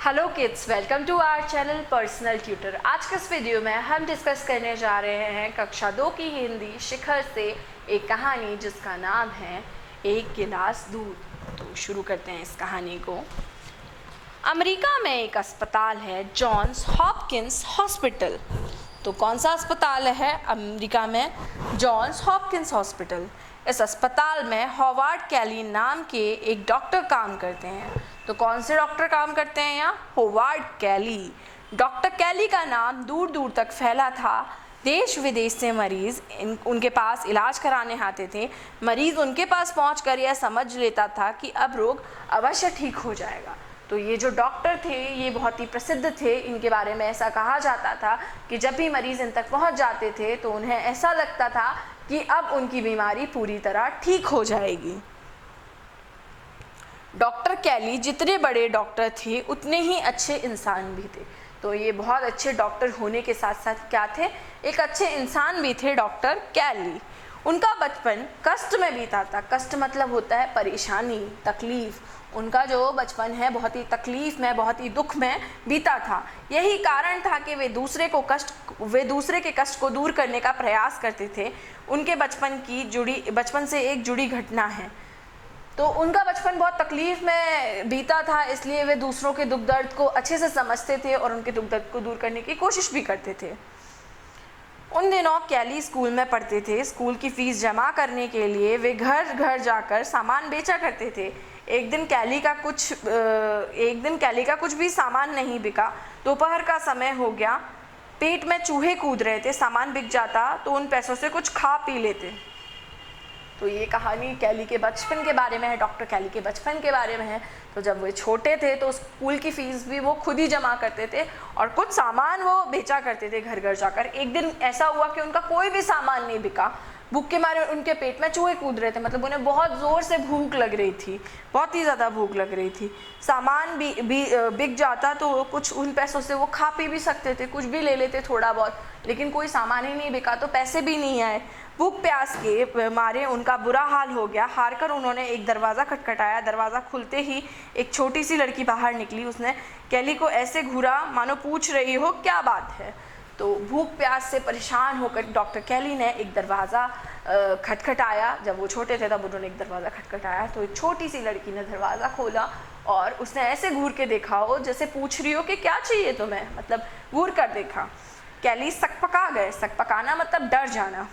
Hello kids, welcome to our channel personal tutor. आज के इस वीडियो में हम डिस्कस करने जा रहे हैं कक्षा 2 की हिंदी शिखर से एक कहानी जिसका नाम है एक गिलास दूध। तो शुरू करते हैं इस कहानी को। अमेरिका में एक अस्पताल है, जॉन्स हॉपकिंस हॉस्पिटल। तो कौन सा अस्पताल है अमेरिका में? Johns Hopkins hospital. इस अस्पताल में हॉवार्ड कैली नाम के एक डॉक्टर काम करते हैं। तो कौन से डॉक्टर काम करते हैं यहाँ? हॉवार्ड कैली। डॉक्टर कैली का नाम दूर दूर तक फैला था। देश विदेश से मरीज़ उनके पास इलाज कराने आते थे। मरीज़ उनके पास पहुंचकर यह समझ लेता था कि अब रोग अवश्य ठीक हो जाएगा। तो ये जो डॉक्टर थे ये बहुत ही प्रसिद्ध थे। इनके बारे में ऐसा कहा जाता था कि जब भी मरीज़ इन तक पहुंच जाते थे तो उन्हें ऐसा लगता था कि अब उनकी बीमारी पूरी तरह ठीक हो जाएगी। डॉक्टर कैली जितने बड़े डॉक्टर थे उतने ही अच्छे इंसान भी थे। तो ये बहुत अच्छे डॉक्टर होने के साथ साथ क्या थे? एक अच्छे इंसान भी थे डॉक्टर कैली। उनका बचपन कष्ट में बीता था। कष्ट मतलब होता है परेशानी, तकलीफ़। उनका जो बचपन है बहुत ही तकलीफ़ में, बहुत ही दुख में बीता था। यही कारण था कि वे दूसरे के कष्ट को दूर करने का प्रयास करते थे। उनके बचपन से एक जुड़ी घटना है। तो उनका बचपन बहुत तकलीफ़ में बीता था, इसलिए वे दूसरों के दुख दर्द को अच्छे से समझते थे और उनके दुख दर्द को दूर करने की कोशिश भी करते थे। उन दिनों कैली स्कूल में पढ़ते थे। स्कूल की फ़ीस जमा करने के लिए वे घर घर जाकर सामान बेचा करते थे। एक दिन कैली का कुछ भी सामान नहीं बिका। दोपहर का समय हो गया, पेट में चूहे कूद रहे थे। सामान बिक जाता तो उन पैसों से कुछ खा पी लेते। तो ये कहानी कैली के बचपन के बारे में है, डॉक्टर कैली के बचपन के बारे में है। तो जब वो छोटे थे तो स्कूल की फ़ीस भी वो खुद ही जमा करते थे और कुछ सामान वो बेचा करते थे घर घर जाकर। एक दिन ऐसा हुआ कि उनका कोई भी सामान नहीं बिका। भूख के मारे उनके पेट में चूहे कूद रहे थे, मतलब उन्हें बहुत ज़ोर से भूख लग रही थी, बहुत ही ज़्यादा भूख लग रही थी। सामान भी बिक जाता तो कुछ उन पैसों से वो खा पी भी सकते थे, कुछ भी ले लेते थोड़ा बहुत, लेकिन कोई सामान ही नहीं बिका तो पैसे भी नहीं आए। भूख प्यास के मारे उनका बुरा हाल हो गया। हारकर उन्होंने एक दरवाज़ा खटखटाया। दरवाज़ा खुलते ही एक छोटी सी लड़की बाहर निकली। उसने कैली को ऐसे घूरा मानो पूछ रही हो क्या बात है। तो भूख प्यास से परेशान होकर डॉक्टर कैली ने एक दरवाज़ा खटखटाया। जब वो छोटे थे तब उन्होंने एक दरवाज़ा खटखटाया तो एक छोटी सी लड़की ने दरवाज़ा खोला और उसने ऐसे घूर के देखा हो जैसे पूछ रही हो कि क्या चाहिए तुम्हें, मतलब घूर कर देखा। कैली सकपका गए। सकपकाना मतलब डर जाना।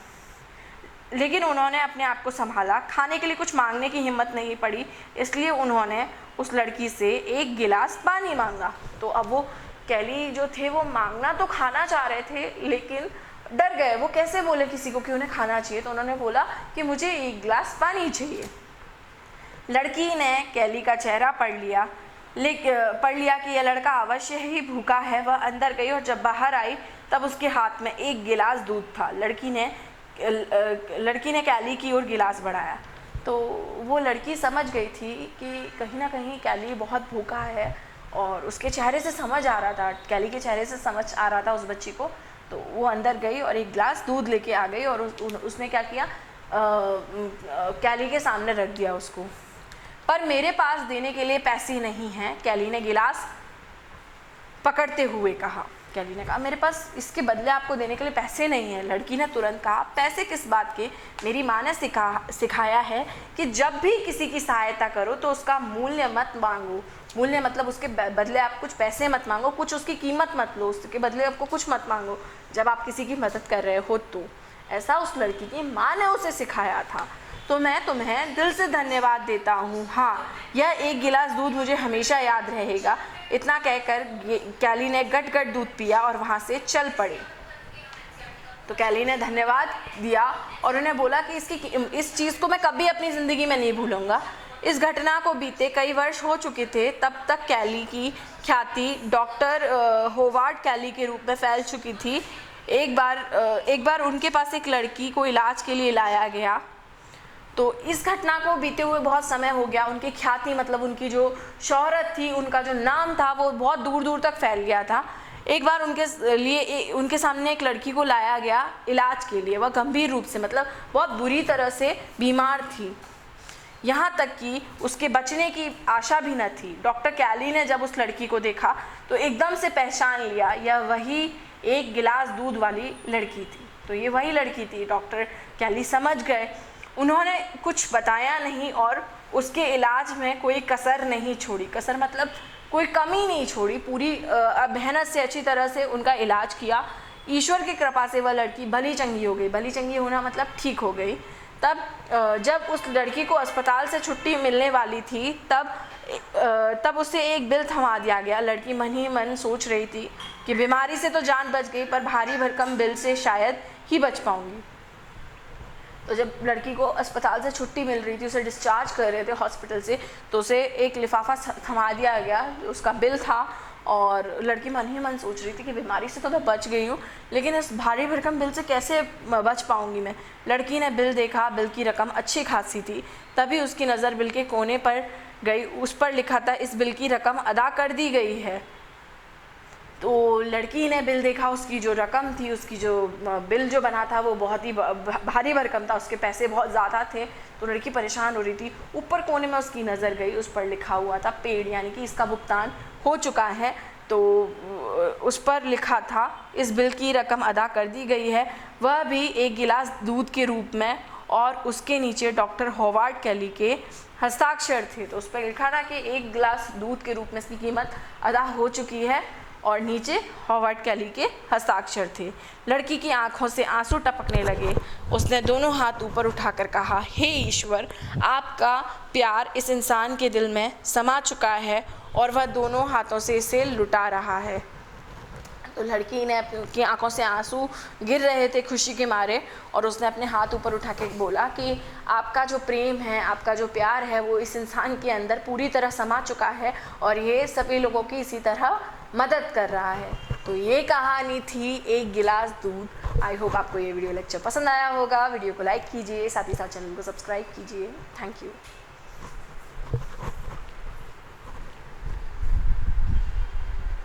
लेकिन उन्होंने अपने आप को संभाला। खाने के लिए कुछ मांगने की हिम्मत नहीं पड़ी, इसलिए उन्होंने उस लड़की से एक गिलास पानी मांगा। तो अब वो कैली जो थे वो मांगना तो खाना चाह रहे थे लेकिन डर गए। वो कैसे बोले किसी को कि उन्हें खाना चाहिए? तो उन्होंने बोला कि मुझे एक गिलास पानी चाहिए। लड़की ने कैली का चेहरा पढ़ लिया कि यह लड़का अवश्य ही भूखा है। वह अंदर गई और जब बाहर आई तब उसके हाथ में एक गिलास दूध था। लड़की ने कैली की ओर गिलास बढ़ाया तो वो लड़की समझ गई थी कि कहीं ना कहीं कैली बहुत भूखा है और उसके चेहरे से समझ आ रहा था, कैली के चेहरे से समझ आ रहा था उस बच्ची को। तो वो अंदर गई और एक गिलास दूध लेके आ गई और उसने क्या किया, कैली के सामने रख दिया उसको। पर मेरे पास देने के लिए पैसे नहीं हैं, कैली ने गिलास पकड़ते हुए कहा। कैली ने कहा मेरे पास इसके बदले आपको देने के लिए पैसे नहीं हैं। लड़की ने तुरंत कहा पैसे किस बात के? मेरी माँ ने सिखाया है कि जब भी किसी की सहायता करो तो उसका मूल्य मत मांगो। मूल्य मतलब उसके बदले आप कुछ पैसे मत मांगो, कुछ उसकी कीमत मत लो, उसके बदले आपको कुछ मत मांगो जब आप किसी की मदद कर रहे हो। तो ऐसा उस लड़की की माँ ने उसे सिखाया था। तो मैं तुम्हें दिल से धन्यवाद देता हूँ। हाँ, यह एक गिलास दूध मुझे हमेशा याद रहेगा। इतना कहकर कैली ने गट गट दूध पिया और वहाँ से चल पड़े। तो कैली ने धन्यवाद दिया और उन्हें बोला कि इस चीज़ को मैं कभी अपनी ज़िंदगी में नहीं भूलूंगा। इस घटना को बीते कई वर्ष हो चुके थे। तब तक कैली की ख्याति डॉक्टर हॉवार्ड कैली के रूप में फैल चुकी थी। एक बार उनके पास एक लड़की को इलाज के लिए लाया गया। तो इस घटना को बीते हुए बहुत समय हो गया। उनकी ख्याति मतलब उनकी जो शोहरत थी, उनका जो नाम था वो बहुत दूर दूर तक फैल गया था। एक बार उनके सामने एक लड़की को लाया गया इलाज के लिए। वह गंभीर रूप से मतलब बहुत बुरी तरह से बीमार थी। यहाँ तक कि उसके बचने की आशा भी न थी। डॉक्टर कैली ने जब उस लड़की को देखा तो एकदम से पहचान लिया, यह वही एक गिलास दूध वाली लड़की थी। तो ये वही लड़की थी। डॉक्टर कैली समझ गए। उन्होंने कुछ बताया नहीं और उसके इलाज में कोई कसर नहीं छोड़ी। कसर मतलब कोई कमी नहीं छोड़ी, पूरी मेहनत से अच्छी तरह से उनका इलाज किया। ईश्वर की कृपा से वह लड़की भली चंगी हो गई। भली चंगी होना मतलब ठीक हो गई। तब जब उस लड़की को अस्पताल से छुट्टी मिलने वाली थी तब उसे एक बिल थमा दिया गया। लड़की मन ही मन सोच रही थी कि बीमारी से तो जान बच गई, पर भारी भरकम बिल से शायद ही बच पाऊंगी। तो जब लड़की को अस्पताल से छुट्टी मिल रही थी, उसे डिस्चार्ज कर रहे थे हॉस्पिटल से, तो उसे एक लिफाफा थमा दिया गया, उसका बिल था। और लड़की मन ही मन सोच रही थी कि बीमारी से तो मैं बच गई हूँ, लेकिन इस भारी भरकम बिल से कैसे बच पाऊँगी मैं। लड़की ने बिल देखा, बिल की रकम अच्छी खासी थी। तभी उसकी नज़र बिल के कोने पर गई। उस पर लिखा था, इस बिल की रकम अदा कर दी गई है। तो लड़की ने बिल देखा, उसकी जो रकम थी, उसकी जो बिल जो बना था वो बहुत ही भारी भरकम था, उसके पैसे बहुत ज़्यादा थे। तो लड़की परेशान हो रही थी। ऊपर कोने में उसकी नज़र गई, उस पर लिखा हुआ था पेड, यानी कि इसका भुगतान हो चुका है। तो उस पर लिखा था, इस बिल की रकम अदा कर दी गई है, वह भी एक गिलास दूध के रूप में। और उसके नीचे डॉक्टर हॉवार्ड कैली के हस्ताक्षर थे। तो उस पर लिखा था कि एक गिलास दूध के रूप में इसकी कीमत अदा हो चुकी है, और नीचे हॉवार्ड कैली के हस्ताक्षर थे। लड़की की आंखों से आंसू टपकने लगे। उसने दोनों हाथ ऊपर उठाकर कहा, हे ईश्वर, आपका प्यार इस इंसान के दिल में समा चुका है और वह दोनों हाथों से इसे लुटा रहा है। तो लड़की ने की आंखों से आंसू गिर रहे थे खुशी के मारे, और उसने अपने हाथ ऊपर उठा के बोला कि आपका जो प्रेम है, आपका जो प्यार है, वो इस इंसान के अंदर पूरी तरह समा चुका है और ये सभी लोगों की इसी तरह मदद कर रहा है। तो ये कहानी थी एक गिलास दूध। आई होप आपको ये वीडियो लेक्चर पसंद आया होगा। वीडियो को लाइक कीजिए, साथ ही साथ चैनल को सब्सक्राइब कीजिए। Thank you.